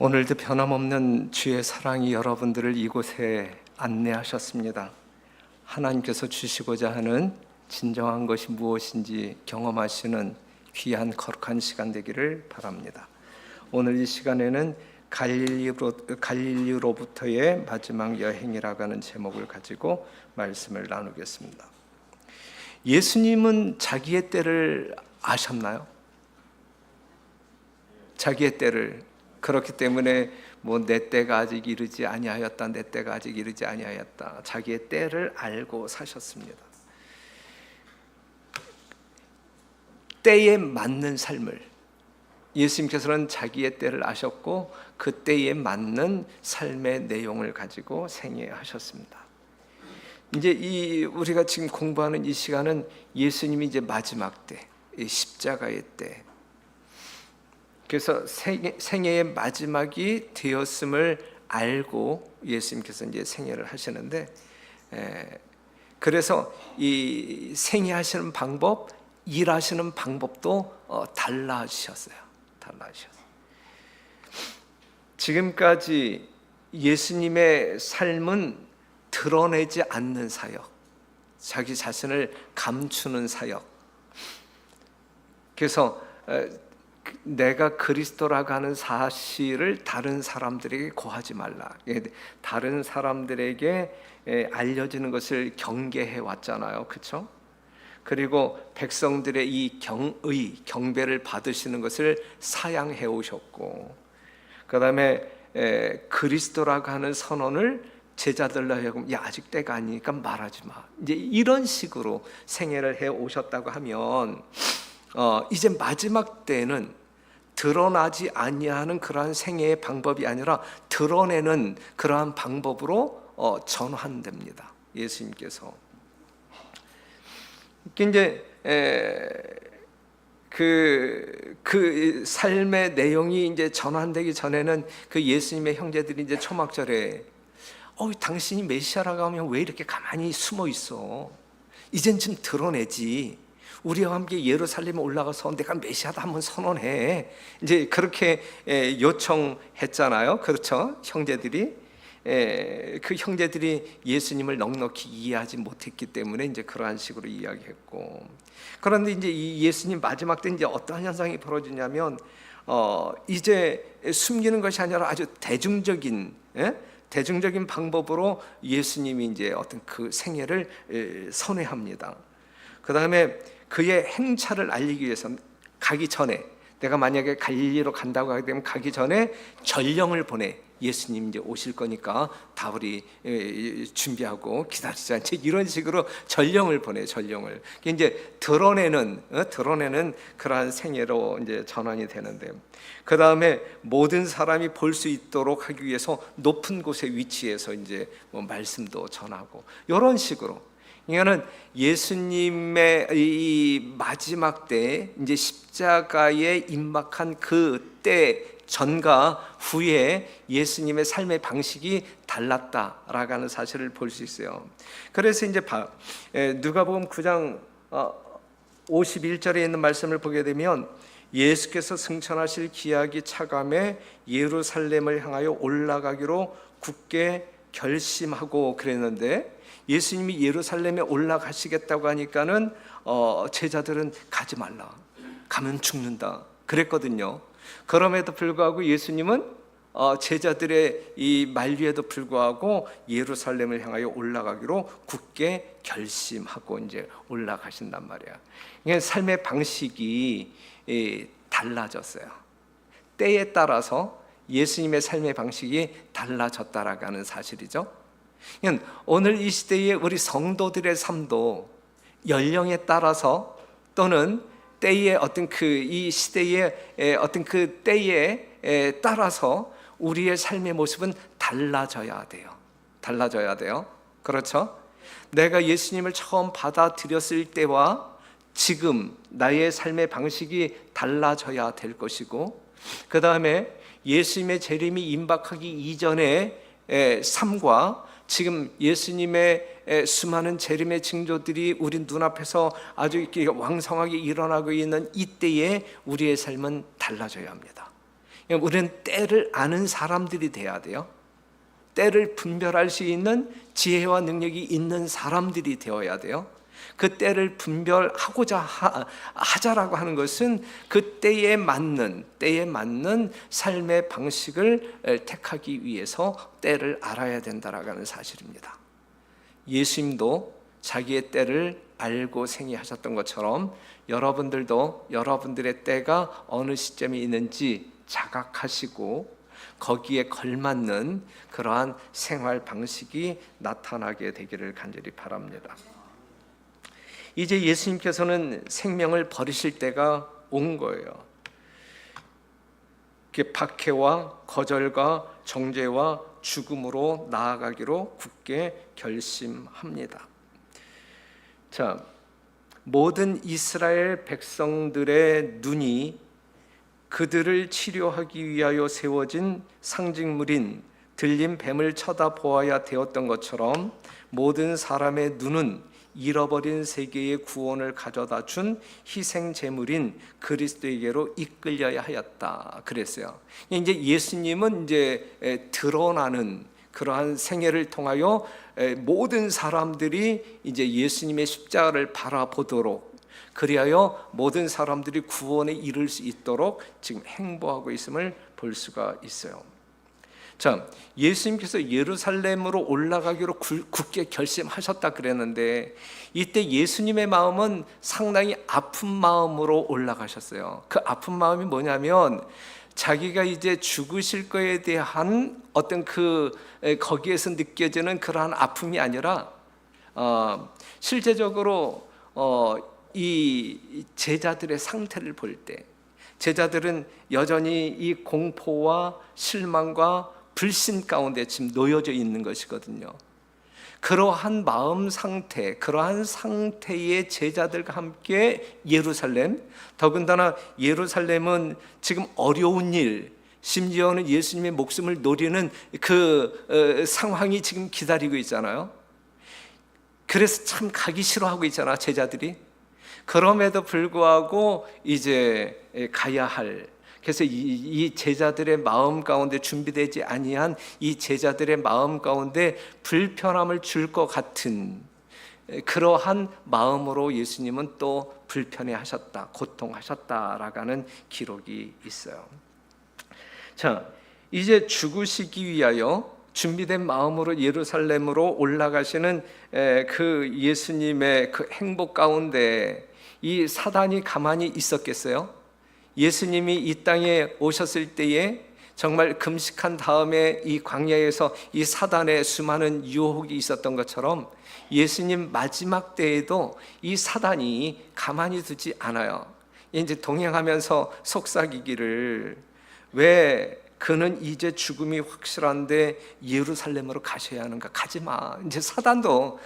오늘도 변함없는 주의 사랑이 여러분들을 이곳에 안내하셨습니다. 하나님께서 주시고자 하는 진정한 것이 무엇인지 경험하시는 귀한 거룩한 시간 되기를 바랍니다. 오늘 이 시간에는 갈릴리로부터의 마지막 여행이라고 하는 제목을 가지고 말씀을 나누겠습니다. 예수님은 자기의 때를 아셨나요? 자기의 때를. 그렇기 때문에 내 때가 아직 이르지 아니하였다, 내 때가 아직 이르지 아니하였다, 자기의 때를 알고 사셨습니다. 때에 맞는 삶을, 예수님께서는 자기의 때를 아셨고 그 때에 맞는 삶의 내용을 가지고 생애하셨습니다. 이제 우리가 지금 공부하는 이 시간은 예수님이 이제 마지막 때, 십자가의 때, 그래서 생애의 마지막이 되었음을 알고 예수님께서 이제 생애를 하시는데, 그래서 이 생애하시는 방법, 일하시는 방법도 달라지셨어요. 지금까지 예수님의 삶은 드러내지 않는 사역, 자기 자신을 감추는 사역. 그래서 내가 그리스도라고 하는 사실을 다른 사람들에게 고하지 말라. 다른 사람들에게 알려지는 것을 경계해 왔잖아요. 그렇죠? 그리고 백성들의 이 경배를 받으시는 것을 사양해 오셨고, 그 다음에 그리스도라고 하는 선언을 제자들로 하여금 아직 때가 아니니까 말하지 마, 이제 이런 식으로 생애를 해 오셨다고 하면, 이제 마지막 때는 드러나지 아니하는 그러한 생애의 방법이 아니라 드러내는 그러한 방법으로 전환됩니다. 예수님께서. 이제 그 삶의 내용이 이제 전환되기 전에는 그 예수님의 형제들이 이제 초막절에 당신이 메시아라고 하면 왜 이렇게 가만히 숨어 있어? 이젠 좀 드러내지. 우리와 함께 예루살렘에 올라가서 내가 메시아다 한번 선언해. 이제 그렇게 요청했잖아요. 그렇죠? 형제들이. 그 형제들이 예수님을 넉넉히 이해하지 못했기 때문에 이제 그러한 식으로 이야기했고, 그런데 이제 이 예수님 마지막 때 이제 어떠한 현상이 벌어지냐면, 이제 숨기는 것이 아니라 아주 대중적인 방법으로 예수님이 이제 어떤 그 생애를 선회합니다. 그 다음에 그의 행차를 알리기 위해서 가기 전에, 내가 만약에 갈릴리로 간다고 하게 되면 가기 전에 전령을 보내. 예수님 이제 오실 거니까 다 우리 준비하고 기다리자, 이런 식으로 전령을 보내. 전령을 이제 드러내는 그러한 생애로 이제 전환이 되는데, 그 다음에 모든 사람이 볼 수 있도록 하기 위해서 높은 곳에 위치해서 이제 말씀도 전하고, 이런 식으로. 이거는 예수님의 이 마지막 때, 이제 십자가에 임박한 그 때 전과 후에 예수님의 삶의 방식이 달랐다라고 하는 사실을 볼 수 있어요. 그래서 이제 누가복음 9장 51절에 있는 말씀을 보게 되면, 예수께서 승천하실 기약이 차감해 예루살렘을 향하여 올라가기로 굳게 결심하고 그랬는데, 예수님이 예루살렘에 올라가시겠다고 하니까는 제자들은 가지 말라, 가면 죽는다 그랬거든요. 그럼에도 불구하고 예수님은 제자들의 이 만류에도 불구하고 예루살렘을 향하여 올라가기로 굳게 결심하고 이제 올라가신단 말이야. 이게 삶의 방식이 달라졌어요. 때에 따라서 예수님의 삶의 방식이 달라졌다라고 하는 사실이죠. 오늘 이 시대의 우리 성도들의 삶도 연령에 따라서, 또는 때의 어떤 이 시대의 어떤 그 때에 따라서 우리의 삶의 모습은 달라져야 돼요. 그렇죠? 내가 예수님을 처음 받아들였을 때와 지금 나의 삶의 방식이 달라져야 될 것이고, 그 다음에 예수님의 재림이 임박하기 이전의 삶과 지금 예수님의 수많은 재림의 징조들이 우리 눈앞에서 아주 이렇게 왕성하게 일어나고 있는 이때에 우리의 삶은 달라져야 합니다. 우리는 때를 아는 사람들이 돼야 돼요. 때를 분별할 수 있는 지혜와 능력이 있는 사람들이 되어야 돼요. 그 때를 분별하고자 하자라고 하는 것은 그 때에 맞는 삶의 방식을 택하기 위해서 때를 알아야 된다라고 하는 사실입니다. 예수님도 자기의 때를 알고 생애하셨던 것처럼 여러분들도 여러분들의 때가 어느 시점에 있는지 자각하시고 거기에 걸맞는 그러한 생활 방식이 나타나게 되기를 간절히 바랍니다. 이제 예수님께서는 생명을 버리실 때가 온 거예요. 박해와 거절과 정죄와 죽음으로 나아가기로 굳게 결심합니다. 자, 모든 이스라엘 백성들의 눈이 그들을 치료하기 위하여 세워진 상징물인 들린 뱀을 쳐다보아야 되었던 것처럼 모든 사람의 눈은 잃어버린 세계의 구원을 가져다 준 희생 제물인 그리스도에게로 이끌려야 하였다 그랬어요. 이제 예수님은 이제 드러나는 그러한 생애를 통하여 모든 사람들이 이제 예수님의 십자가를 바라보도록, 그리하여 모든 사람들이 구원에 이를 수 있도록 지금 행보하고 있음을 볼 수가 있어요. 자, 예수님께서 예루살렘으로 올라가기로 굳게 결심하셨다 그랬는데, 이때 예수님의 마음은 상당히 아픈 마음으로 올라가셨어요. 그 아픈 마음이 뭐냐면 자기가 이제 죽으실 거에 대한 어떤 거기에서 느껴지는 그러한 아픔이 아니라 실제적으로 이 제자들의 상태를 볼 때 제자들은 여전히 이 공포와 실망과 불신 가운데 지금 놓여져 있는 것이거든요. 그러한 마음 상태, 그러한 상태의 제자들과 함께 예루살렘, 더군다나 예루살렘은 지금 어려운 일, 심지어는 예수님의 목숨을 노리는 그 상황이 지금 기다리고 있잖아요. 그래서 참 가기 싫어하고 있잖아, 제자들이. 그럼에도 불구하고 이제 가야 할, 그래서 이 제자들의 마음 가운데 준비되지 아니한 이 제자들의 마음 가운데 불편함을 줄 것 같은 그러한 마음으로 예수님은 또 불편해하셨다, 고통하셨다라고 하는 기록이 있어요. 자, 이제 죽으시기 위하여 준비된 마음으로 예루살렘으로 올라가시는 그 예수님의 그 행복 가운데 이 사단이 가만히 있었겠어요? 예수님이 이 땅에 오셨을 때에 정말 금식한 다음에 이 광야에서 이 사단의 수많은 유혹이 있었던 것처럼 예수님 마지막 때에도 이 사단이 가만히 두지 않아요. 이제 동행하면서 속삭이기를, 왜 그는 이제 죽음이 확실한데 예루살렘으로 가셔야 하는가? 가지 마. 이제 사단도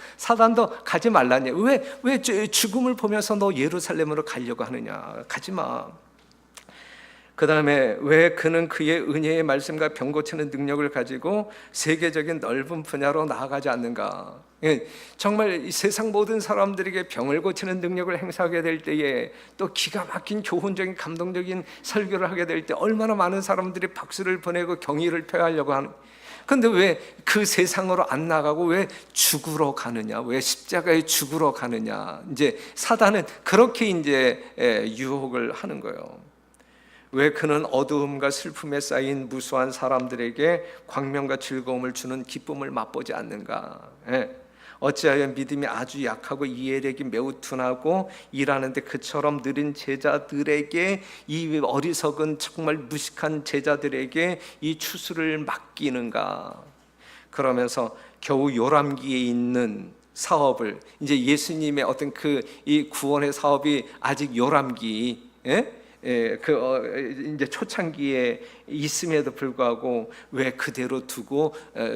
가지 말라니. 왜 죽음을 보면서 너 예루살렘으로 가려고 하느냐? 가지 마. 그 다음에 왜 그는 그의 은혜의 말씀과 병 고치는 능력을 가지고 세계적인 넓은 분야로 나아가지 않는가? 정말 세상 모든 사람들에게 병을 고치는 능력을 행사하게 될 때에 또 기가 막힌 교훈적인 감동적인 설교를 하게 될 때 얼마나 많은 사람들이 박수를 보내고 경의를 표하려고 하는. 근데 왜 그 세상으로 안 나가고 왜 죽으러 가느냐? 왜 십자가에 죽으러 가느냐? 이제 사단은 그렇게 이제 유혹을 하는 거예요. 왜 그는 어두움과 슬픔에 쌓인 무수한 사람들에게 광명과 즐거움을 주는 기쁨을 맛보지 않는가? 어찌하여 믿음이 아주 약하고 이해력이 매우 둔하고 일하는데 그처럼 느린 제자들에게, 이 어리석은 정말 무식한 제자들에게 이 추수를 맡기는가? 그러면서 겨우 요람기에 있는 사업을, 이제 예수님의 어떤 이 구원의 사업이 아직 요람기, 이제 초창기에 있음에도 불구하고 왜 그대로 두고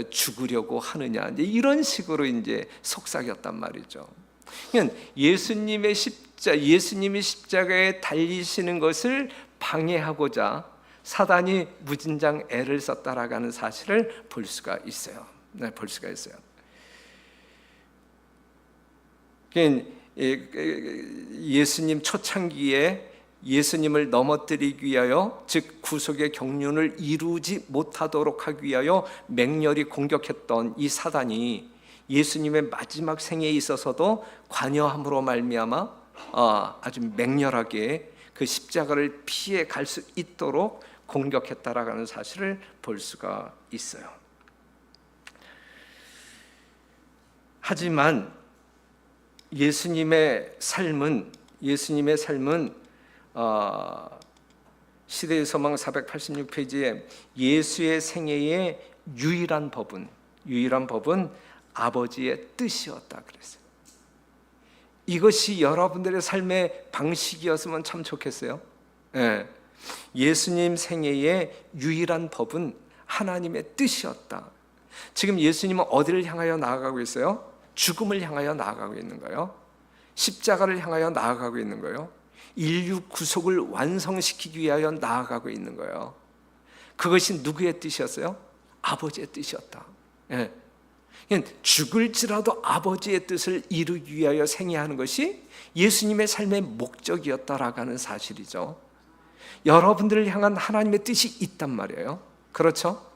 죽으려고 하느냐, 이제 이런 식으로 이제 속삭였단 말이죠. 그러니까 예수님이 십자가에 달리시는 것을 방해하고자 사단이 무진장 애를 썼다라고 하는 사실을 볼 수가 있어요. 볼 수가 있어요. 그러니까 예수님 초창기에 예수님을 넘어뜨리기 위하여, 즉 구속의 경륜을 이루지 못하도록 하기 위하여 맹렬히 공격했던 이 사단이 예수님의 마지막 생애에 있어서도 관여함으로 말미암아 아주 맹렬하게 그 십자가를 피해 갈 수 있도록 공격했다라는 사실을 볼 수가 있어요. 하지만 예수님의 삶은 시대의 소망 486페이지에 예수의 생애의 유일한 법은 아버지의 뜻이었다 그랬어요. 이것이 여러분들의 삶의 방식이었으면 참 좋겠어요. 예수님 생애의 유일한 법은 하나님의 뜻이었다. 지금 예수님은 어디를 향하여 나아가고 있어요? 죽음을 향하여 나아가고 있는 거예요. 십자가를 향하여 나아가고 있는 거예요. 인류 구속을 완성시키기 위하여 나아가고 있는 거예요. 그것이 누구의 뜻이었어요? 아버지의 뜻이었다. 죽을지라도 아버지의 뜻을 이루기 위하여 생애하는 것이 예수님의 삶의 목적이었다라고 하는 사실이죠. 여러분들을 향한 하나님의 뜻이 있단 말이에요. 그렇죠?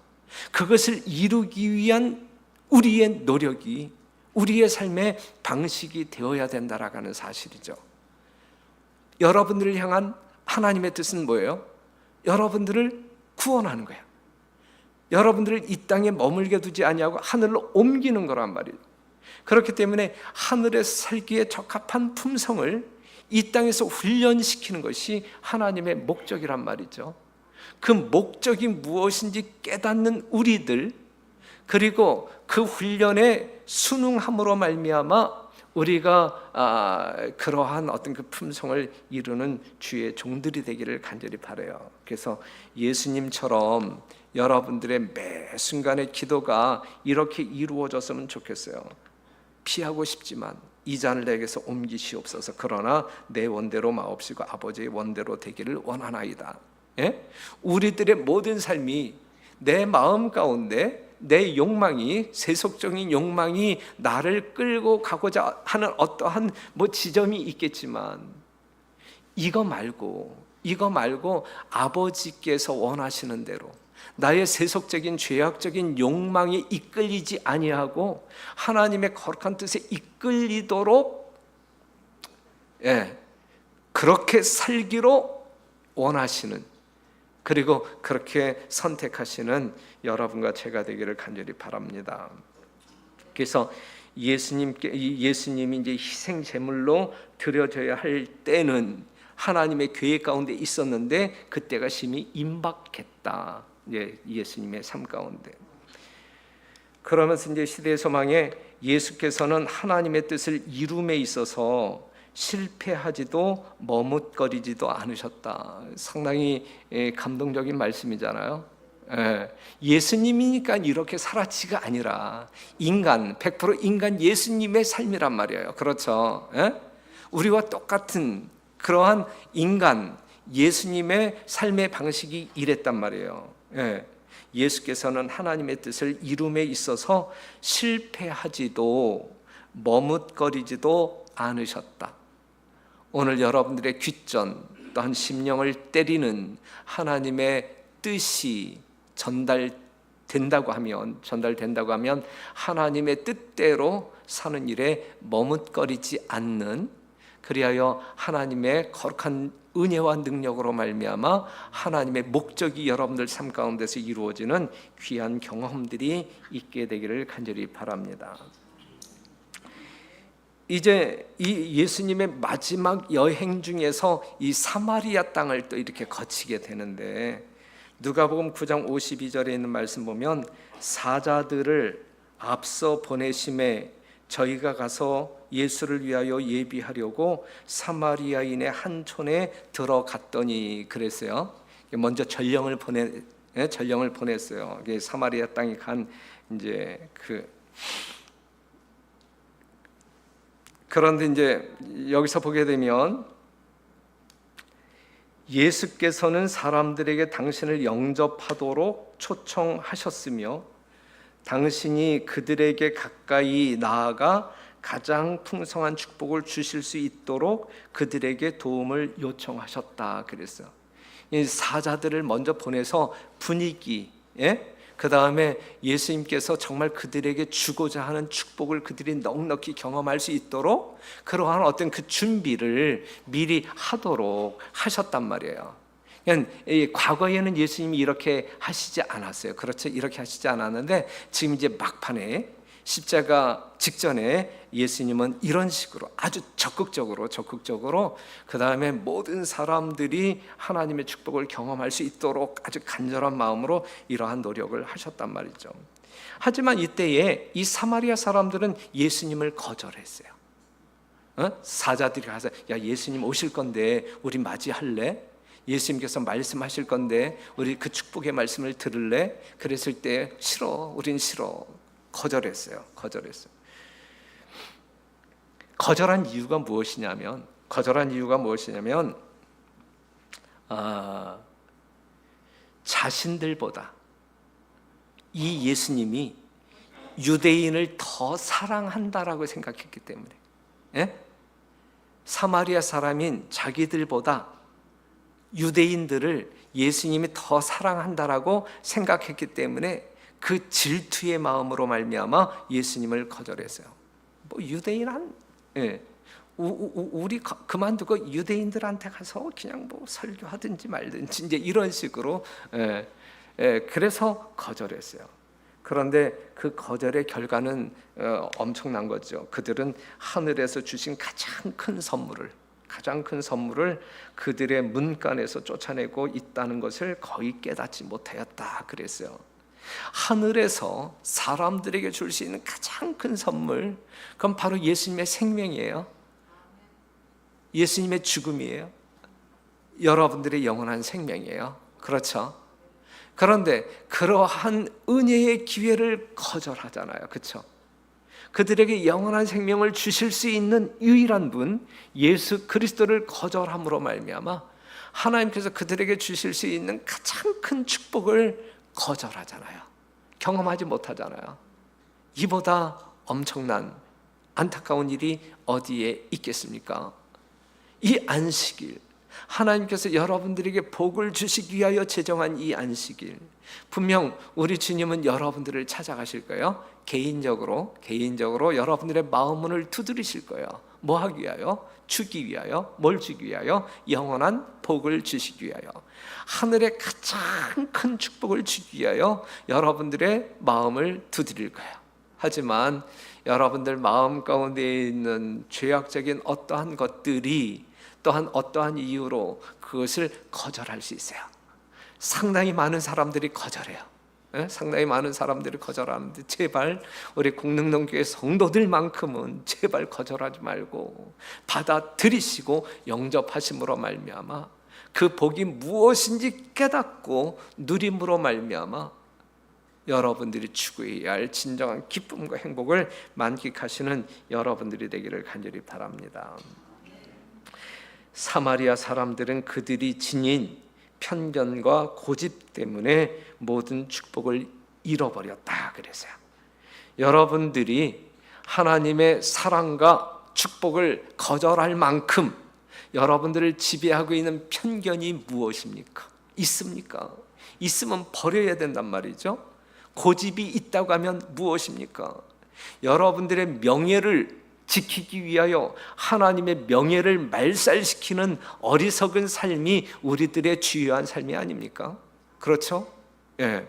그것을 이루기 위한 우리의 노력이 우리의 삶의 방식이 되어야 된다라고 하는 사실이죠. 여러분들을 향한 하나님의 뜻은 뭐예요? 여러분들을 구원하는 거예요. 여러분들을 이 땅에 머물게 두지 아니하고 하늘로 옮기는 거란 말이에요. 그렇기 때문에 하늘에서 살기에 적합한 품성을 이 땅에서 훈련시키는 것이 하나님의 목적이란 말이죠. 그 목적이 무엇인지 깨닫는 우리들, 그리고 그 훈련에 순응함으로 말미암아 우리가 그러한 어떤 그 품성을 이루는 주의 종들이 되기를 간절히 바라요. 그래서 예수님처럼 여러분들의 매 순간의 기도가 이렇게 이루어졌으면 좋겠어요. 피하고 싶지만 이 잔을 내게서 옮기시옵소서. 그러나 내 원대로 마옵시고 아버지의 원대로 되기를 원하나이다. 우리들의 모든 삶이 내 마음 가운데 내 욕망이, 세속적인 욕망이 나를 끌고 가고자 하는 어떠한 지점이 있겠지만 이거 말고 아버지께서 원하시는 대로 나의 세속적인 죄악적인 욕망에 이끌리지 아니하고 하나님의 거룩한 뜻에 이끌리도록 그렇게 살기로 원하시는, 그리고 그렇게 선택하시는 여러분과 제가 되기를 간절히 바랍니다. 그래서 예수님이 이제 희생 제물로 드려져야 할 때는 하나님의 계획 가운데 있었는데 그때가 심히 임박했다. 예수님의 삶 가운데. 그러면서 이제 시대의 소망에 예수께서는 하나님의 뜻을 이룸에 있어서 실패하지도 머뭇거리지도 않으셨다. 상당히 감동적인 말씀이잖아요. 예수님이니까 이렇게 살았지가 아니라 인간, 100% 인간 예수님의 삶이란 말이에요. 그렇죠? 우리와 똑같은 그러한 인간 예수님의 삶의 방식이 이랬단 말이에요. 예수께서는 하나님의 뜻을 이룸에 있어서 실패하지도 머뭇거리지도 않으셨다. 오늘 여러분들의 귓전 또한 심령을 때리는 하나님의 뜻이 전달된다고 하면 하나님의 뜻대로 사는 일에 머뭇거리지 않는, 그리하여 하나님의 거룩한 은혜와 능력으로 말미암아 하나님의 목적이 여러분들 삶 가운데서 이루어지는 귀한 경험들이 있게 되기를 간절히 바랍니다. 이제 이 예수님의 마지막 여행 중에서 이 사마리아 땅을 또 이렇게 거치게 되는데, 누가복음 9장 52절에 있는 말씀 보면 사자들을 앞서 보내심에 저희가 가서 예수를 위하여 예비하려고 사마리아인의 한 촌에 들어갔더니 그랬어요. 먼저 전령을 보냈어요. 사마리아 땅에 간 이제 그런데 이제 여기서 보게 되면 예수께서는 사람들에게 당신을 영접하도록 초청하셨으며 당신이 그들에게 가까이 나아가 가장 풍성한 축복을 주실 수 있도록 그들에게 도움을 요청하셨다 그랬어요. 이 사자들을 먼저 보내서 분위기, 그 다음에 예수님께서 정말 그들에게 주고자 하는 축복을 그들이 넉넉히 경험할 수 있도록 그러한 어떤 그 준비를 미리 하도록 하셨단 말이에요. 그냥 과거에는 예수님이 이렇게 하시지 않았어요. 그렇죠? 이렇게 하시지 않았는데 지금 이제 막판에 십자가 직전에 예수님은 이런 식으로 아주 적극적으로 그 다음에 모든 사람들이 하나님의 축복을 경험할 수 있도록 아주 간절한 마음으로 이러한 노력을 하셨단 말이죠. 하지만 이때에 이 사마리아 사람들은 예수님을 거절했어요. 사자들이 가서 야 예수님 오실 건데 우리 맞이할래? 예수님께서 말씀하실 건데 우리 그 축복의 말씀을 들을래? 그랬을 때 싫어, 우린 싫어. 거절했어요. 거절한 이유가 무엇이냐면 자신들보다 이 예수님이 유대인을 더 사랑한다라고 생각했기 때문에, 사마리아 사람인 자기들보다 유대인들을 예수님이 더 사랑한다라고 생각했기 때문에 그 질투의 마음으로 말미암아 예수님을 거절했어요. 뭐 유대인 우리 그만두고 유대인들한테 가서 그냥 뭐 설교하든지 말든지 이제 이런 식으로 그래서 거절했어요. 그런데 그 거절의 결과는 엄청난 거죠. 그들은 하늘에서 주신 가장 큰 선물을 그들의 문간에서 쫓아내고 있다는 것을 거의 깨닫지 못하였다 그랬어요. 하늘에서 사람들에게 줄 수 있는 가장 큰 선물, 그건 바로 예수님의 생명이에요. 예수님의 죽음이에요. 여러분들의 영원한 생명이에요. 그렇죠? 그런데 그러한 은혜의 기회를 거절하잖아요. 그렇죠? 그들에게 영원한 생명을 주실 수 있는 유일한 분 예수 그리스도를 거절함으로 말미암아 하나님께서 그들에게 주실 수 있는 가장 큰 축복을 거절하잖아요. 경험하지 못하잖아요. 이보다 엄청난 안타까운 일이 어디에 있겠습니까? 이 안식일, 하나님께서 여러분들에게 복을 주시기 위하여 제정한 이 안식일, 분명 우리 주님은 여러분들을 찾아가실 거예요. 개인적으로 여러분들의 마음문을 두드리실 거예요. 뭐 하기 위하여? 주기 위하여. 뭘 주기 위하여? 영원한 복을 주시기 위하여. 하늘의 가장 큰 축복을 주기 위하여 여러분들의 마음을 두드릴 거예요. 하지만 여러분들 마음 가운데 있는 죄악적인 어떠한 것들이 또한 어떠한 이유로 그것을 거절할 수 있어요. 상당히 많은 사람들이 거절해요. 상당히 많은 사람들이 거절하는데 제발 우리 공릉동교회 성도들만큼은 제발 거절하지 말고 받아들이시고 영접하심으로 말미암아 그 복이 무엇인지 깨닫고 누림으로 말미암아 여러분들이 추구해야 할 진정한 기쁨과 행복을 만끽하시는 여러분들이 되기를 간절히 바랍니다. 사마리아 사람들은 그들이 지닌 편견과 고집 때문에 모든 축복을 잃어버렸다 그랬어요. 여러분들이 하나님의 사랑과 축복을 거절할 만큼 여러분들을 지배하고 있는 편견이 무엇입니까? 있습니까? 있으면 버려야 된단 말이죠. 고집이 있다고 하면 무엇입니까? 여러분들의 명예를 지키기 위하여 하나님의 명예를 말살시키는 어리석은 삶이 우리들의 주요한 삶이 아닙니까? 그렇죠? 예.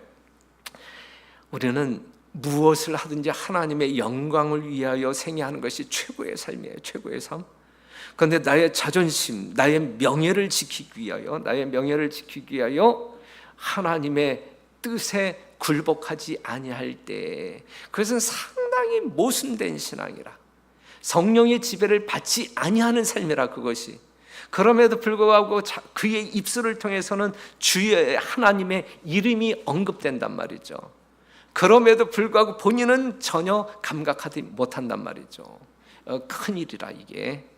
우리는 무엇을 하든지 하나님의 영광을 위하여 생애하는 것이 최고의 삶이에요. 최고의 삶. 그런데 나의 자존심, 나의 명예를 지키기 위하여 하나님의 뜻에 굴복하지 아니할 때 그것은 상당히 모순된 신앙이라, 성령의 지배를 받지 아니하는 삶이라. 그것이 그럼에도 불구하고 그의 입술을 통해서는 주의 하나님의 이름이 언급된단 말이죠. 그럼에도 불구하고 본인은 전혀 감각하지 못한단 말이죠. 큰일이라.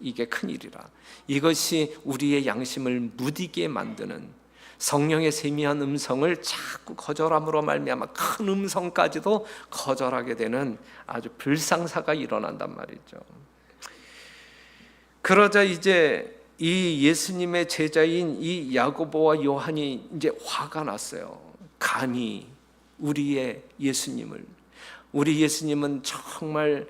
이게 큰일이라. 이것이 우리의 양심을 무디게 만드는, 성령의 세미한 음성을 자꾸 거절함으로 말미암아 큰 음성까지도 거절하게 되는 아주 불상사가 일어난단 말이죠. 그러자 이제 이 예수님의 제자인 이 야고보와 요한이 이제 화가 났어요. 감히 우리 예수님은 정말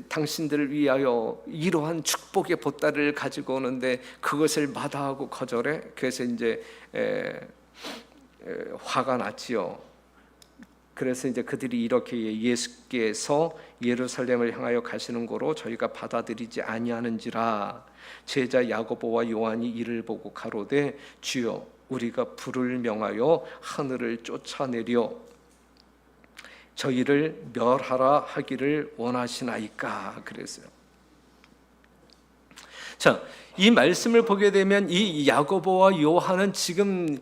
당신들을 위하여 이러한 축복의 보따리를 가지고 오는데 그것을 마다하고 거절해? 그래서 이제 화가 났지요. 그래서 이제 그들이 이렇게 예수께서 예루살렘을 향하여 가시는 거로 저희가 받아들이지 아니하는지라. 제자 야고보와 요한이 이를 보고 가로되 주여 우리가 불을 명하여 하늘을 쫓아내려 저희를 멸하라 하기를 원하시나이까. 그랬어요. 자, 이 말씀을 보게 되면 이 야고보와 요한은 지금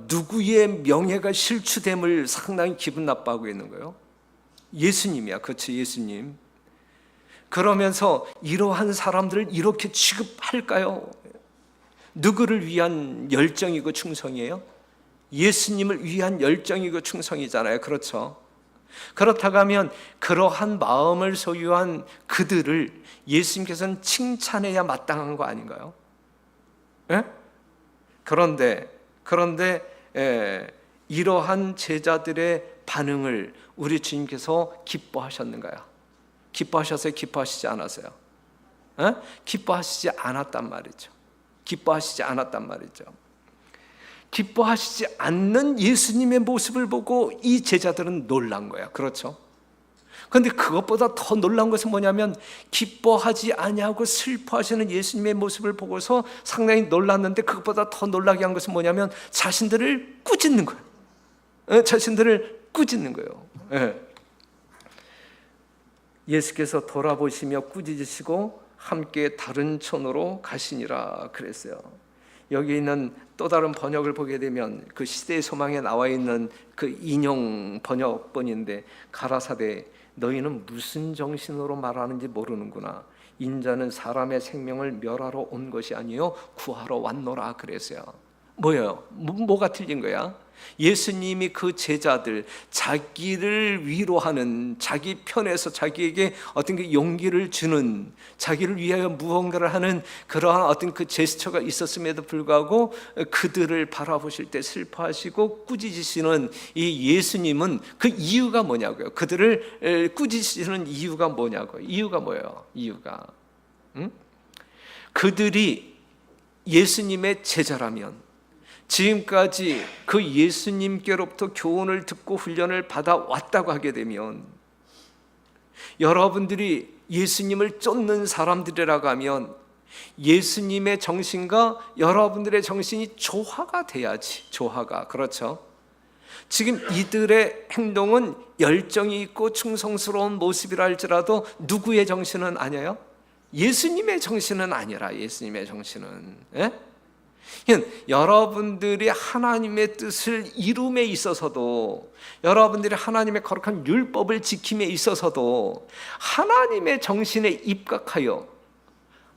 누구의 명예가 실추됨을 상당히 기분 나빠하고 있는 거예요. 예수님이야. 그렇지, 예수님. 그러면서 이러한 사람들을 이렇게 취급할까요? 누구를 위한 열정이고 충성이에요? 예수님을 위한 열정이고 충성이잖아요. 그렇죠? 그렇다고 하면 그러한 마음을 소유한 그들을 예수님께서는 칭찬해야 마땅한 거 아닌가요? 예? 그런데 이러한 제자들의 반응을 우리 주님께서 기뻐하셨는가요? 기뻐하셨어요? 기뻐하시지 않았어요? 예? 기뻐하시지 않았단 말이죠. 기뻐하시지 않았단 말이죠. 기뻐하시지 않는 예수님의 모습을 보고 이 제자들은 놀란 거야. 그렇죠? 그런데 그것보다 더 놀란 것은 뭐냐면 기뻐하지 아니하고 슬퍼하시는 예수님의 모습을 보고서 상당히 놀랐는데 그것보다 더 놀라게 한 것은 뭐냐면 자신들을 꾸짖는 거예요. 자신들을 꾸짖는 거예요. 예수께서 돌아보시며 꾸짖으시고 함께 다른 촌으로 가시니라 그랬어요. 여기 있는 또 다른 번역을 보게 되면 그 시대의 소망에 나와 있는 그 인용 번역본인데 가라사대 너희는 무슨 정신으로 말하는지 모르는구나. 인자는 사람의 생명을 멸하러 온 것이 아니요 구하러 왔노라 그랬어요. 뭐예요? 뭐가 틀린 거야? 예수님이 그 제자들 자기를 위로하는 자기 편에서 자기에게 어떤 그 용기를 주는 자기를 위하여 무언가를 하는 그러한 어떤 그 제스처가 있었음에도 불구하고 그들을 바라보실 때 슬퍼하시고 꾸짖으시는 이 예수님은 그 이유가 뭐냐고요? 그들을 꾸짖으시는 이유가 뭐냐고요? 이유가 뭐예요? 이유가 그들이 예수님의 제자라면 지금까지 그 예수님께로부터 교훈을 듣고 훈련을 받아왔다고 하게 되면 여러분들이 예수님을 쫓는 사람들이라고 하면 예수님의 정신과 여러분들의 정신이 조화가 돼야지. 조화가. 그렇죠? 지금 이들의 행동은 열정이 있고 충성스러운 모습이라 할지라도 누구의 정신은 아니에요? 예수님의 정신은 아니라 예수님의 정신은 여러분들이 하나님의 뜻을 이룸에 있어서도 여러분들이 하나님의 거룩한 율법을 지킴에 있어서도 하나님의 정신에 입각하여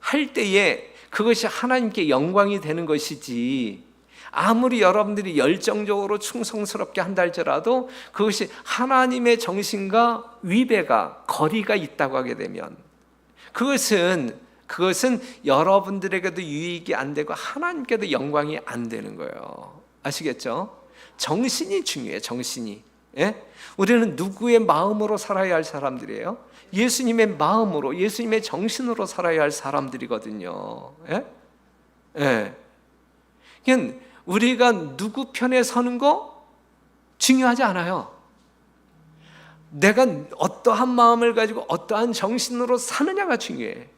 할 때에 그것이 하나님께 영광이 되는 것이지 아무리 여러분들이 열정적으로 충성스럽게 한다 할지라도 그것이 하나님의 정신과 위배가 거리가 있다고 하게 되면 그것은 여러분들에게도 유익이 안 되고 하나님께도 영광이 안 되는 거예요. 아시겠죠? 정신이 중요해요. 정신이. 우리는 누구의 마음으로 살아야 할 사람들이에요? 예수님의 마음으로, 예수님의 정신으로 살아야 할 사람들이거든요. 그냥 우리가 누구 편에 서는 거 중요하지 않아요. 내가 어떠한 마음을 가지고 어떠한 정신으로 사느냐가 중요해.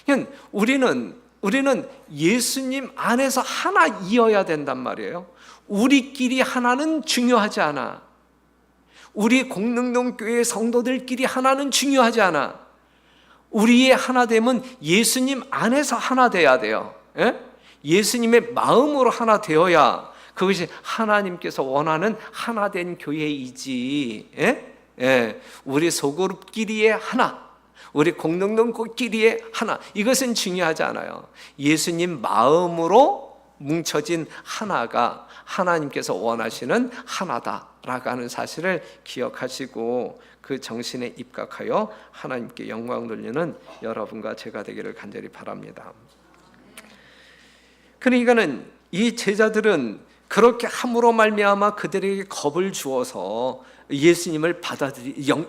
그냥 우리는 예수님 안에서 하나이어야 된단 말이에요. 우리끼리 하나는 중요하지 않아. 우리 공릉동 교회 성도들끼리 하나는 중요하지 않아. 우리의 하나됨은 예수님 안에서 하나 돼야 돼요. 예수님의 마음으로 하나 되어야 그것이 하나님께서 원하는 하나된 교회이지. 우리 소그룹끼리의 하나, 우리 공동동끼리의 하나, 이것은 중요하지 않아요. 예수님 마음으로 뭉쳐진 하나가 하나님께서 원하시는 하나다라고 하는 사실을 기억하시고 그 정신에 입각하여 하나님께 영광 돌리는 여러분과 제가 되기를 간절히 바랍니다. 그러니까는 이 제자들은 그렇게 함으로 말미암아 그들에게 겁을 주어서 예수님을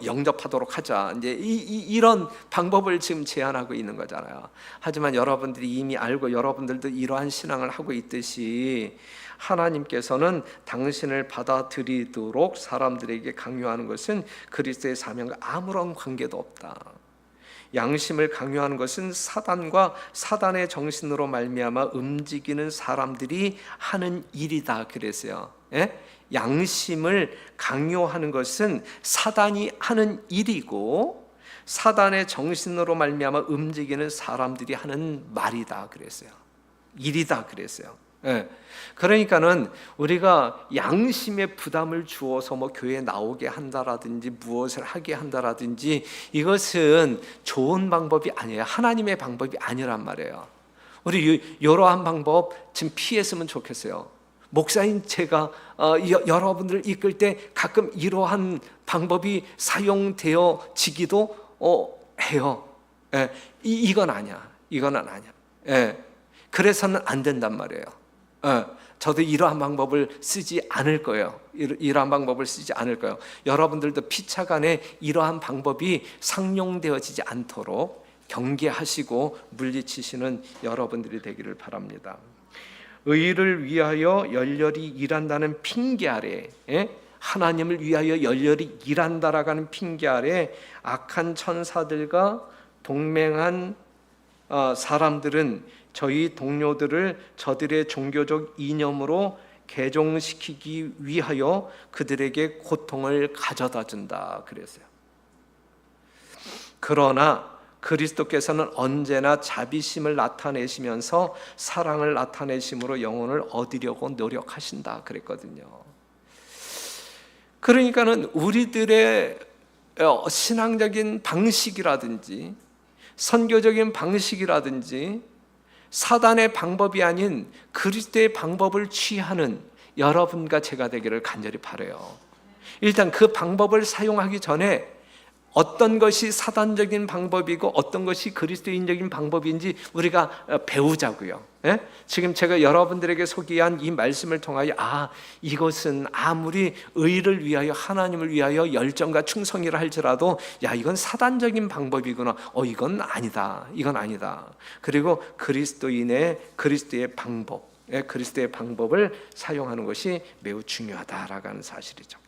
영접하도록 하자, 이제 이런 방법을 지금 제안하고 있는 거잖아요. 하지만 여러분들이 이미 알고 여러분들도 이러한 신앙을 하고 있듯이 하나님께서는 당신을 받아들이도록 사람들에게 강요하는 것은 그리스도의 사명과 아무런 관계도 없다. 양심을 강요하는 것은 사단과 사단의 정신으로 말미암아 움직이는 사람들이 하는 일이다 그랬어요. 예? 양심을 강요하는 것은 사단이 하는 일이고 사단의 정신으로 말미암아 움직이는 사람들이 하는 말이다 그랬어요. 일이다 그랬어요. 예. 그러니까는 우리가 양심의 부담을 주어서 뭐 교회에 나오게 한다라든지 무엇을 하게 한다라든지 이것은 좋은 방법이 아니에요. 하나님의 방법이 아니란 말이에요. 우리 이러한 방법 좀 피했으면 좋겠어요. 목사인 제가 여러분들을 이끌 때 가끔 이러한 방법이 사용되어지기도 해요. 예. 이건 아니야. 이거는 아니야. 예. 그래서는 안 된단 말이에요. 저도 이러한 방법을 쓰지 않을 거예요. 이러한 방법을 쓰지 않을 거예요. 여러분들도 피차간에 이러한 방법이 상용되어지지 않도록 경계하시고 물리치시는 여러분들이 되기를 바랍니다. 의를 위하여 열렬히 일한다는 핑계 아래, 하나님을 위하여 열렬히 일한다라고 하는 핑계 아래 악한 천사들과 동맹한 사람들은 저희 동료들을 저들의 종교적 이념으로 개종시키기 위하여 그들에게 고통을 가져다 준다 그랬어요. 그러나 그리스도께서는 언제나 자비심을 나타내시면서 사랑을 나타내심으로 영혼을 얻으려고 노력하신다 그랬거든요. 그러니까는 우리들의 신앙적인 방식이라든지 선교적인 방식이라든지 사단의 방법이 아닌 그리스도의 방법을 취하는 여러분과 제가 되기를 간절히 바라요. 일단 그 방법을 사용하기 전에 어떤 것이 사단적인 방법이고 어떤 것이 그리스도인적인 방법인지 우리가 배우자고요. 예? 지금 제가 여러분들에게 소개한 이 말씀을 통하여 이것은 아무리 의를 위하여 하나님을 위하여 열정과 충성이라 할지라도 이건 사단적인 방법이구나. 이건 아니다. 이건 아니다. 그리고 그리스도의 방법, 그리스도의 방법을 사용하는 것이 매우 중요하다라고 하는 사실이죠.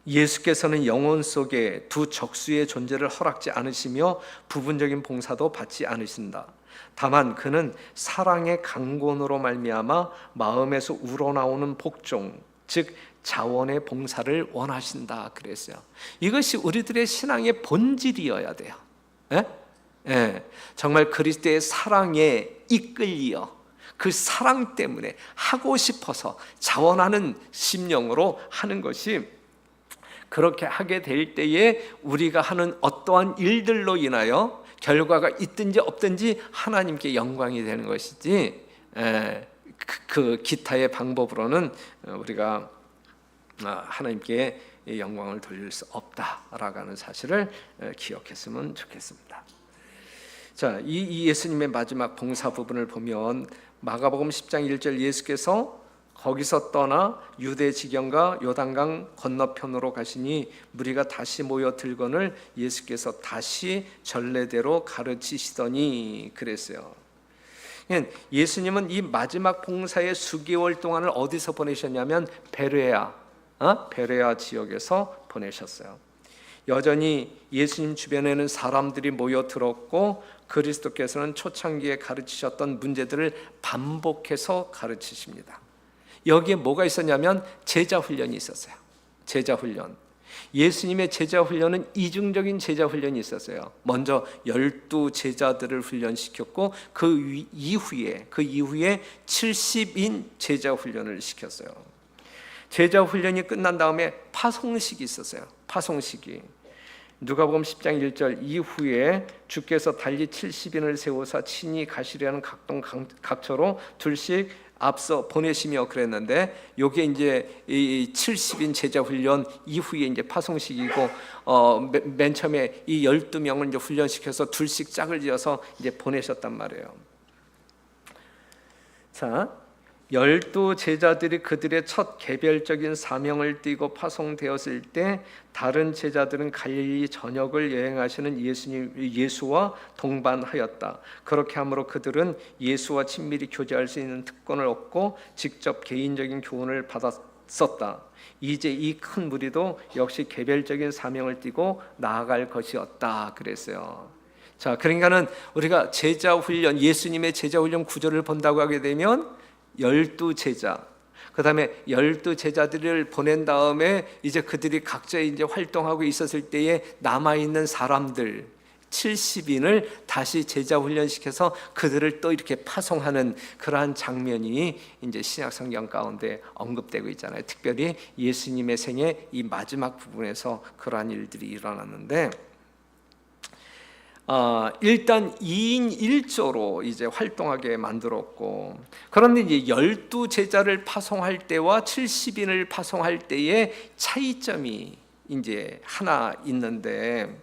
예수께서는 영혼 속에 두 적수의 존재를 허락지 않으시며 부분적인 봉사도 받지 않으신다. 다만 그는 사랑의 강권으로 말미암아 마음에서 우러나오는 복종, 즉 자원의 봉사를 원하신다 그랬어요. 이것이 우리들의 신앙의 본질이어야 돼요. 정말 그리스도의 사랑에 이끌려 그 사랑 때문에 하고 싶어서 자원하는 심령으로 하는 것이, 그렇게 하게 될 때에 우리가 하는 어떠한 일들로 인하여 결과가 있든지 없든지 하나님께 영광이 되는 것이지, 그 기타의 방법으로는 우리가 하나님께 영광을 돌릴 수 없다라고 하는 사실을 기억했으면 좋겠습니다. 자, 이 예수님의 마지막 봉사 부분을 보면 마가복음 10장 1절 예수께서 거기서 떠나 유대 지경과 요단강 건너편으로 가시니 무리가 다시 모여 들거늘 예수께서 다시 전례대로 가르치시더니 그랬어요. 예수님은 이 마지막 봉사의 수개월 동안을 어디서 보내셨냐면 베레아 지역에서 보내셨어요. 여전히 예수님 주변에는 사람들이 모여 들었고 그리스도께서는 초창기에 가르치셨던 문제들을 반복해서 가르치십니다. 여기에 뭐가 있었냐면 제자 훈련이 있었어요. 제자 훈련. 예수님의 제자 훈련은 이중적인 제자 훈련이 있었어요. 먼저 12 제자들을 훈련시켰고 그 이후에 70인 제자 훈련을 시켰어요. 제자 훈련이 끝난 다음에 파송식이 있었어요. 파송식이. 누가복음 10장 1절 이후에 주께서 달리 70인을 세우사 친히 가시려는 각동 각처로 둘씩 앞서 보내시며 그랬는데, 요게 이제 이 70인 제자 훈련 이후에 이제 파송식이고, 맨 처음에 이 12명을 이제 훈련시켜서 둘씩 짝을 지어서 이제 보내셨단 말이에요. 자, 12 제자들이 그들의 첫 개별적인 사명을 띠고 파송되었을 때, 다른 제자들은 갈릴리 전역을 여행하시는 예수와 동반하였다. 그렇게 함으로 그들은 예수와 친밀히 교제할 수 있는 특권을 얻고 직접 개인적인 교훈을 받았었다. 이제 이 큰 무리도 역시 개별적인 사명을 띠고 나아갈 것이었다 그랬어요. 자, 그러니까는 우리가 제자 훈련, 예수님의 제자 훈련 구절을 본다고 하게 되면 12 제자, 그 다음에 12 제자들을 보낸 다음에 이제 그들이 각자 이제 활동하고 있었을 때에 남아있는 사람들 70인을 다시 제자 훈련시켜서 그들을 또 이렇게 파송하는 그러한 장면이 이제 신약 성경 가운데 언급되고 있잖아요. 특별히 예수님의 생애 이 마지막 부분에서 그러한 일들이 일어났는데, 일단 2인 1조로 이제 활동하게 만들었고, 그런데 이제 12 제자를 파송할 때와 70인을 파송할 때의 차이점이 이제 하나 있는데,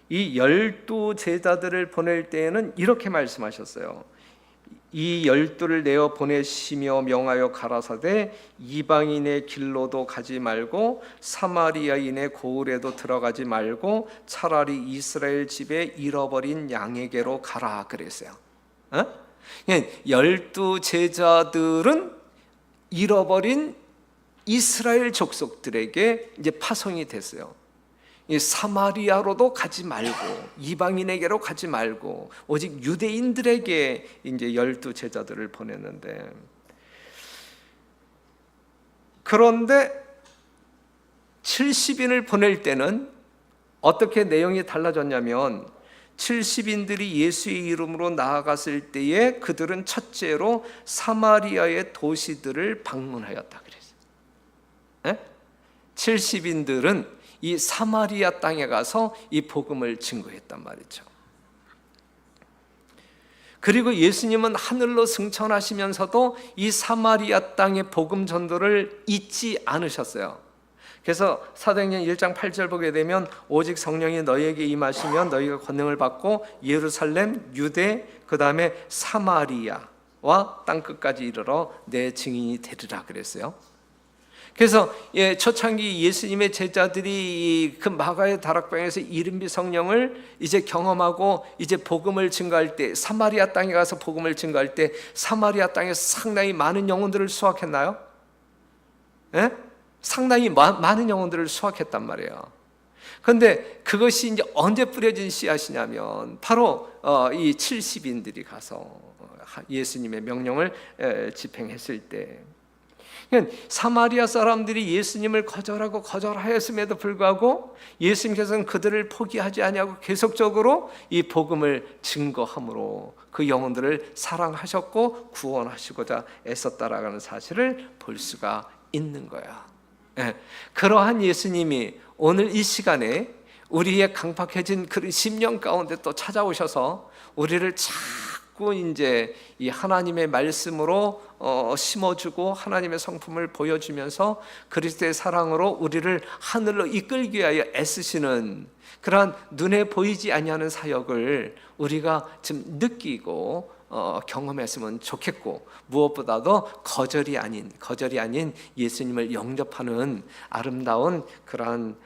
이 12 제자들을 보낼 때에는 이렇게 말씀하셨어요. 이 12를 내어 보내시며 명하여 가라사대 이방인의 길로도 가지 말고 사마리아인의 고을에도 들어가지 말고 차라리 이스라엘 집에 잃어버린 양에게로 가라 그랬어요. 12 제자들은 잃어버린 이스라엘 족속들에게 이제 파송이 됐어요. 이 사마리아로도 가지 말고 이방인에게로 가지 말고 오직 유대인들에게 이제 12 제자들을 보냈는데, 그런데 70인을 보낼 때는 어떻게 내용이 달라졌냐면, 70인들이 예수의 이름으로 나아갔을 때에 그들은 첫째로 사마리아의 도시들을 방문하였다 그랬어요. 70인들은 이 사마리아 땅에 가서 이 복음을 증거했단 말이죠. 그리고 예수님은 하늘로 승천하시면서도 이 사마리아 땅의 복음 전도를 잊지 않으셨어요. 그래서 사도행전 1장 8절 보게 되면 오직 성령이 너희에게 임하시면 너희가 권능을 받고 예루살렘, 유대, 그 다음에 사마리아와 땅끝까지 이르러 내 증인이 되리라 그랬어요. 그래서 초창기 예수님의 제자들이 그 마가의 다락방에서 이른비 성령을 이제 경험하고 이제 복음을 증거할 때, 사마리아 땅에 가서 복음을 증거할 때 사마리아 땅에서 상당히 많은 영혼들을 수확했나요? 상당히 많은 영혼들을 수확했단 말이에요. 그런데 그것이 이제 언제 뿌려진 씨앗이냐면 바로 이 70인들이 가서 예수님의 명령을 집행했을 때, 사마리아 사람들이 예수님을 거절하였음에도 불구하고 예수님께서는 그들을 포기하지 아니하고 계속적으로 이 복음을 증거함으로 그 영혼들을 사랑하셨고 구원하시고자 애썼다라는 사실을 볼 수가 있는 거야. 그러한 예수님이 오늘 이 시간에 우리의 강팍해진 그런 심령 가운데 또 찾아오셔서 우리를 자꾸 이제 이 하나님의 말씀으로 심어주고 하나님의 성품을 보여주면서 그리스도의 사랑으로 우리를 하늘로 이끌기 위하여 애쓰시는 그러한 눈에 보이지 아니하는 사역을 우리가 좀 느끼고 경험했으면 좋겠고, 무엇보다도 거절이 아닌 예수님을 영접하는 아름다운 그러한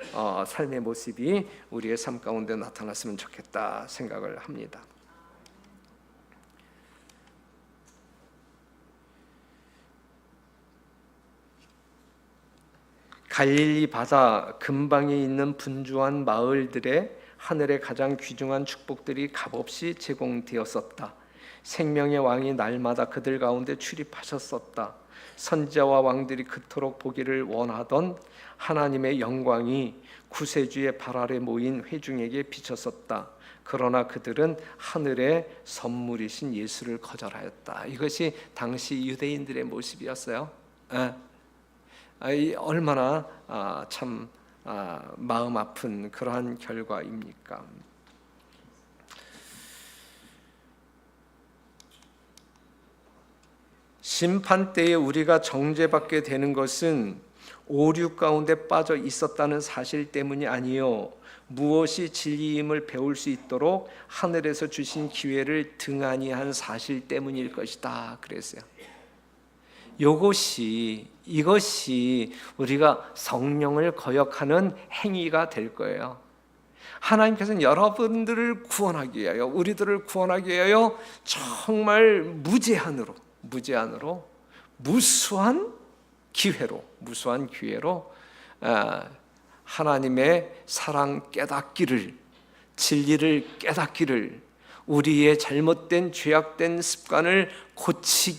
삶의 모습이 우리의 삶 가운데 나타났으면 좋겠다 생각을 합니다. 갈릴리 바다 근방에 있는 분주한 마을들에 하늘의 가장 귀중한 축복들이 값없이 제공되었었다. 생명의 왕이 날마다 그들 가운데 출입하셨었다. 선지자와 왕들이 그토록 보기를 원하던 하나님의 영광이 구세주의 발 아래 모인 회중에게 비쳤었다. 그러나 그들은 하늘의 선물이신 예수를 거절하였다. 이것이 당시 유대인들의 모습이었어요. 얼마나 참 마음 아픈 그러한 결과입니까? 심판 때에 우리가 정죄받게 되는 것은 오류 가운데 빠져 있었다는 사실 때문이 아니요, 무엇이 진리임을 배울 수 있도록 하늘에서 주신 기회를 등한히 한 사실 때문일 것이다 그랬어요. 이것이 우리가 성령을 거역하는 행위가 될 거예요. 하나님께서는 여러분들을 구원하기 위하여, 우리들을 하기 위하여 정말 무제한으로 무수한 기회로 하나님의 사랑 깨닫기를, 진리를 깨닫기를, 우리의 잘못된 죄악된 습관을 고칠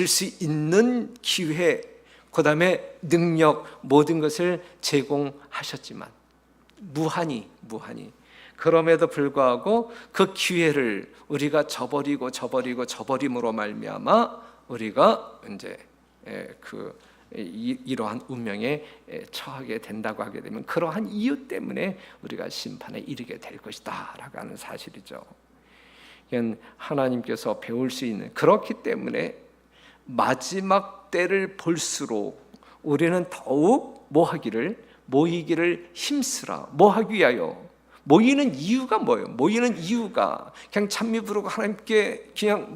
수 있는 기회, 그 다음에 능력, 모든 것을 제공하셨지만 무한히 그럼에도 불구하고 그 기회를 우리가 저버림으로 말미암아 우리가 이제 이러한 운명에 처하게 된다고 하게 되면, 그러한 이유 때문에 우리가 심판에 이르게 될 것이다라고 하는 사실이죠. 이건 하나님께서 배울 수 있는, 그렇기 때문에 마지막 때를 볼수록 우리는 더욱 모이기를 힘쓰라. 뭐하기 위하여? 모이는 이유가 뭐예요? 모이는 이유가 그냥 찬미 부르고 하나님께 그냥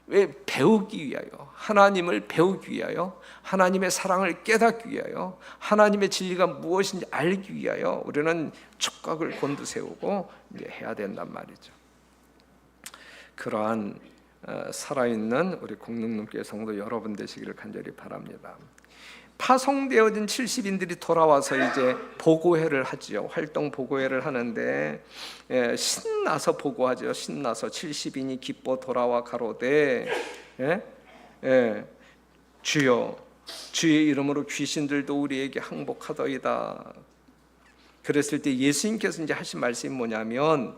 왜 배우기 위하여, 하나님을 배우기 위하여, 하나님의 사랑을 깨닫기 위하여, 하나님의 진리가 무엇인지 알기 위하여 우리는 촉각을 곤두세우고 이제 해야 된단 말이죠. 그러한 살아있는 우리 공릉님께 성도 여러분 되시기를 간절히 바랍니다. 파송되어진 70인들이 돌아와서 이제 보고회를 하지요. 활동 보고회를 하는데 신나서 보고하죠. 신나서 70인이 기뻐 돌아와 가로되 주여, 주의 이름으로 귀신들도 우리에게 항복하더이다. 그랬을 때 예수님께서 이제 하신 말씀이 뭐냐면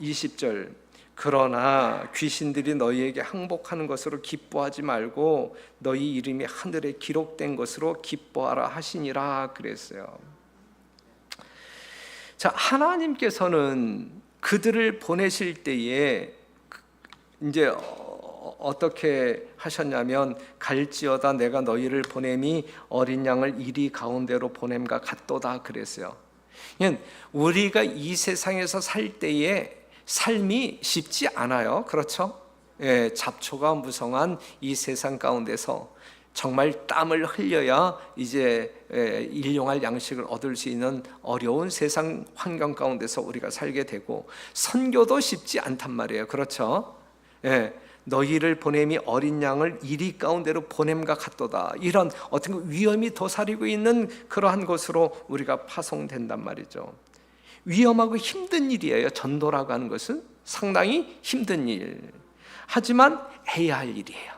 20절, 그러나 귀신들이 너희에게 항복하는 것으로 기뻐하지 말고 너희 이름이 하늘에 기록된 것으로 기뻐하라 하시니라 그랬어요. 자, 하나님께서는 그들을 보내실 때에 이제 어떻게 하셨냐면, 갈지어다 내가 너희를 보냄이 어린 양을 이리 가운데로 보냄과 같도다 그랬어요. 우리가 이 세상에서 살 때에 삶이 쉽지 않아요. 그렇죠? 잡초가 무성한 이 세상 가운데서 정말 땀을 흘려야 이제 일용할 양식을 얻을 수 있는 어려운 세상 환경 가운데서 우리가 살게 되고, 선교도 쉽지 않단 말이에요. 그렇죠? 너희를 보냄이 어린 양을 이리 가운데로 보냄과 같도다. 이런 어떤 위험이 도사리고 있는 그러한 곳으로 우리가 파송된단 말이죠. 위험하고 힘든 일이에요. 전도라고 하는 것은 상당히 힘든 일. 하지만 해야 할 일이에요.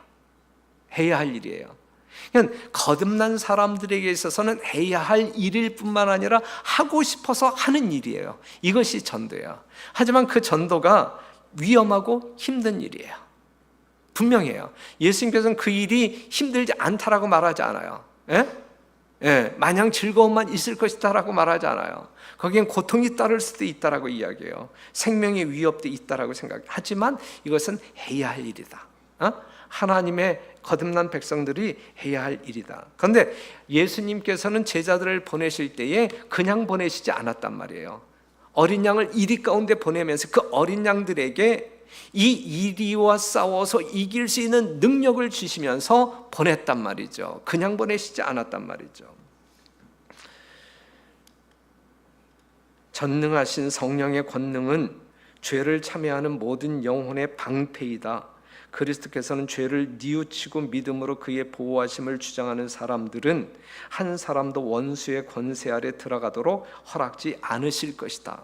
그냥 거듭난 사람들에게 있어서는 해야 할 일일 뿐만 아니라 하고 싶어서 하는 일이에요. 이것이 전도예요. 하지만 그 전도가 위험하고 힘든 일이에요. 분명해요. 예수님께서는 그 일이 힘들지 않다라고 말하지 않아요. 마냥 즐거움만 있을 것이다라고 말하지 않아요. 거기엔 고통이 따를 수도 있다라고 이야기해요. 생명의 위협도 있다라고 생각하지만 이것은 해야 할 일이다. 하나님의 거듭난 백성들이 해야 할 일이다. 그런데 예수님께서는 제자들을 보내실 때에 그냥 보내시지 않았단 말이에요. 어린 양을 이리 가운데 보내면서 그 어린 양들에게 이 이리와 싸워서 이길 수 있는 능력을 주시면서 보냈단 말이죠. 그냥 보내시지 않았단 말이죠. 전능하신 성령의 권능은 죄를 참여하는 모든 영혼의 방패이다. 그리스도께서는 죄를 뉘우치고 믿음으로 그의 보호하심을 주장하는 사람들은 한 사람도 원수의 권세 아래 들어가도록 허락지 않으실 것이다.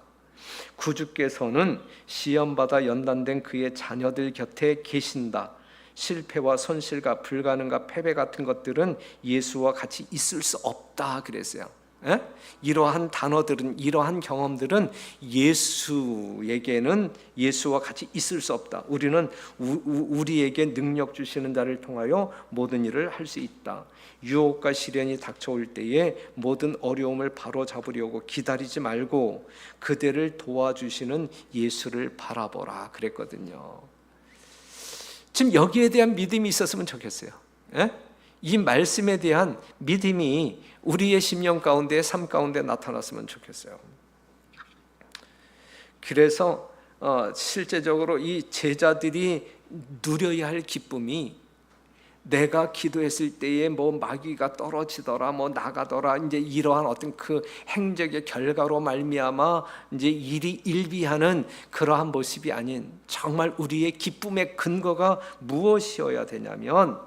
구주께서는 시험받아 연단된 그의 자녀들 곁에 계신다. 실패와 손실과 불가능과 패배 같은 것들은 예수와 같이 있을 수 없다 그랬어요. 예? 이러한 단어들은, 이러한 경험들은 예수에게는 예수와 같이 있을 수 없다. 우리는 우리에게 능력 주시는 자를 통하여 모든 일을 할 수 있다. 유혹과 시련이 닥쳐올 때에 모든 어려움을 바로잡으려고 기다리지 말고 그대를 도와주시는 예수를 바라보라 그랬거든요. 지금 여기에 대한 믿음이 있었으면 좋겠어요. 예? 이 말씀에 대한 믿음이 우리의 심령 가운데, 삶 가운데 나타났으면 좋겠어요. 그래서 실제적으로 이 제자들이 누려야 할 기쁨이, 내가 기도했을 때에 뭐 마귀가 떨어지더라, 뭐 나가더라, 이제 이러한 어떤 그 행적의 결과로 말미암아 이제 일이 일비하는 그러한 모습이 아닌, 정말 우리의 기쁨의 근거가 무엇이어야 되냐면,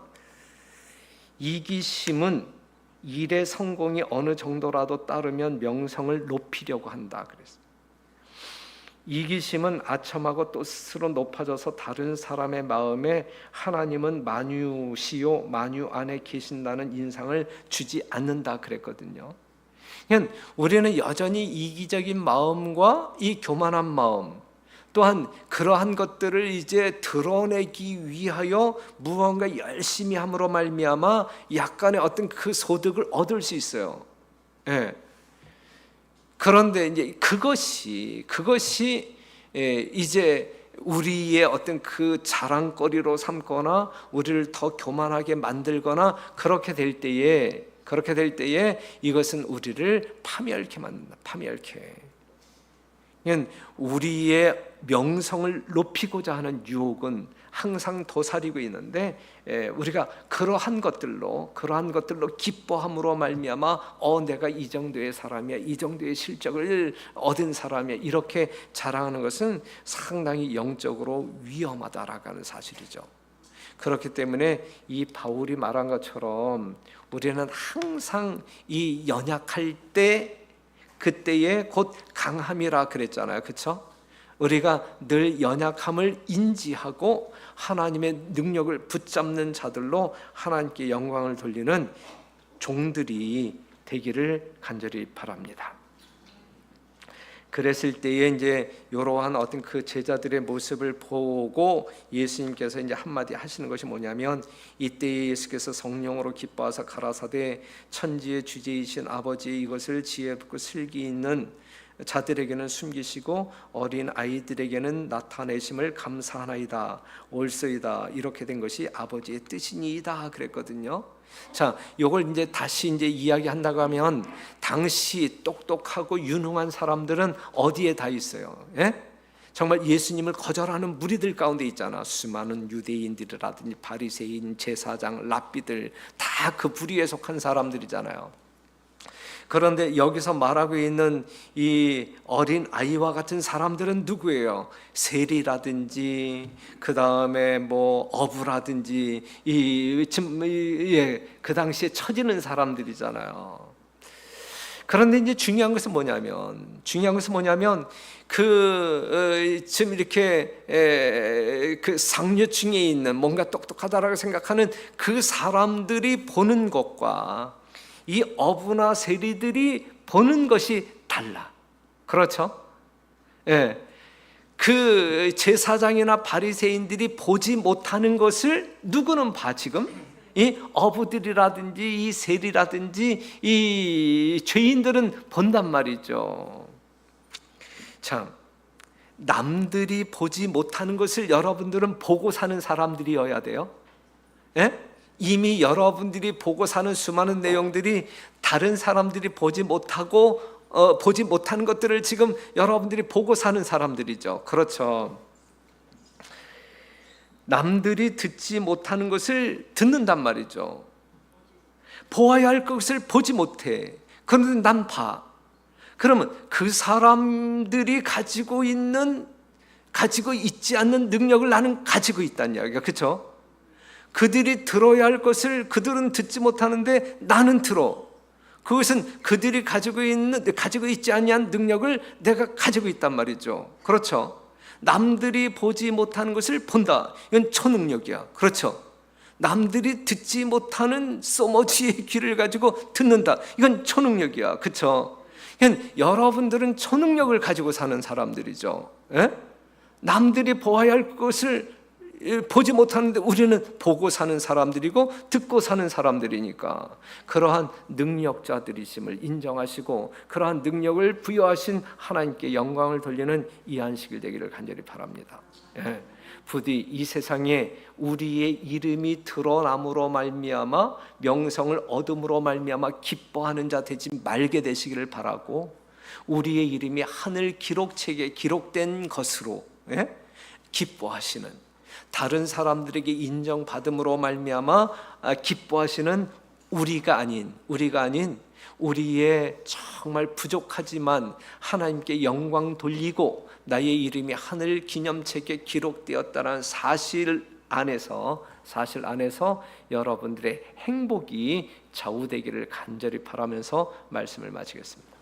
이기심은 일의 성공이 어느 정도라도 따르면 명성을 높이려고 한다 그랬어요. 이기심은 아첨하고 또 스스로 높아져서 다른 사람의 마음에 하나님은 만유시요 만유 안에 계신다는 인상을 주지 않는다 그랬거든요. 그러니까 우리는 여전히 이기적인 마음과 이 교만한 마음, 또한 그러한 것들을 이제 드러내기 위하여 무언가 열심히 함으로 말미암아 약간의 어떤 그 소득을 얻을 수 있어요. 예. 그런데 이제 그것이 이제 우리의 어떤 그 자랑거리로 삼거나 우리를 더 교만하게 만들거나 그렇게 될 때에 이것은 우리를 파멸케 만든다. 파멸케. 우리의 명성을 높이고자 하는 유혹은 항상 도사리고 있는데, 우리가 그러한 것들로 기뻐함으로 말미암아 내가 이 정도의 사람이야, 이 정도의 실적을 얻은 사람이야, 이렇게 자랑하는 것은 상당히 영적으로 위험하다라고 하는 사실이죠. 그렇기 때문에 이 바울이 말한 것처럼 우리는 항상 이 연약할 때, 그때에 곧 강함이라 그랬잖아요. 그렇죠? 우리가 늘 연약함을 인지하고 하나님의 능력을 붙잡는 자들로 하나님께 영광을 돌리는 종들이 되기를 간절히 바랍니다. 그랬을 때에 이제 이러한 어떤 그 제자들의 모습을 보고 예수님께서 이제 한마디 하시는 것이 뭐냐면, 이때 예수께서 성령으로 기뻐하사 가라사대 천지의 주제이신 아버지 이것을 지혜롭고 슬기 있는 자들에게는 숨기시고 어린 아이들에게는 나타내심을 감사하나이다. 옳소이다. 이렇게 된 것이 아버지의 뜻이니이다 그랬거든요. 자, 요걸 이제 다시 이제 이야기한다고 하면, 당시 똑똑하고 유능한 사람들은 어디에 다 있어요? 예? 정말 예수님을 거절하는 무리들 가운데 있잖아. 수많은 유대인들이라든지 바리새인, 제사장, 랍비들 다 그 부류에 속한 사람들이잖아요. 그런데 여기서 말하고 있는 이 어린 아이와 같은 사람들은 누구예요? 세리라든지 그 다음에 뭐 어부라든지 그 당시에 처지는 사람들이잖아요. 그런데 이제 중요한 것은 뭐냐면 지금 이렇게 그 상류층에 있는 뭔가 똑똑하다라고 생각하는 그 사람들이 보는 것과 이 어부나 세리들이 보는 것이 달라. 그렇죠? 예. 그 제사장이나 바리새인들이 보지 못하는 것을 누구는 봐? 지금 이 어부들이라든지 이 세리라든지 이 죄인들은 본단 말이죠. 참, 남들이 보지 못하는 것을 여러분들은 보고 사는 사람들이어야 돼요. 예? 이미 여러분들이 보고 사는 수많은 내용들이 다른 사람들이 보지 못하는 것들을 지금 여러분들이 보고 사는 사람들이죠. 그렇죠. 남들이 듣지 못하는 것을 듣는단 말이죠. 보아야 할 것을 보지 못해. 그런데 난 봐. 그러면 그 사람들이 가지고 있지 않는 능력을 나는 가지고 있다는 이야기가, 그렇죠? 그들이 들어야 할 것을 그들은 듣지 못하는데 나는 들어. 그것은 그들이 가지고 있지 아니한 능력을 내가 가지고 있단 말이죠. 그렇죠? 남들이 보지 못하는 것을 본다. 이건 초능력이야. 그렇죠? 남들이 듣지 못하는 소머지의 귀를 가지고 듣는다. 이건 초능력이야. 그렇죠? 여러분들은 초능력을 가지고 사는 사람들이죠. 예? 남들이 보아야 할 것을 보지 못하는데 우리는 보고 사는 사람들이고 듣고 사는 사람들이니까 그러한 능력자들이심을 인정하시고 그러한 능력을 부여하신 하나님께 영광을 돌리는 이 안식일 되기를 간절히 바랍니다. 예. 부디 이 세상에 우리의 이름이 드러남으로 말미암아 명성을 얻음으로 말미암아 기뻐하는 자 되지 말게 되시기를 바라고, 우리의 이름이 하늘 기록책에 기록된 것으로 기뻐하시는, 다른 사람들에게 인정받음으로 말미암아 기뻐하시는 우리가 아닌 우리의 정말 부족하지만 하나님께 영광 돌리고 나의 이름이 하늘 기념책에 기록되었다는 사실 안에서 여러분들의 행복이 좌우되기를 간절히 바라면서 말씀을 마치겠습니다.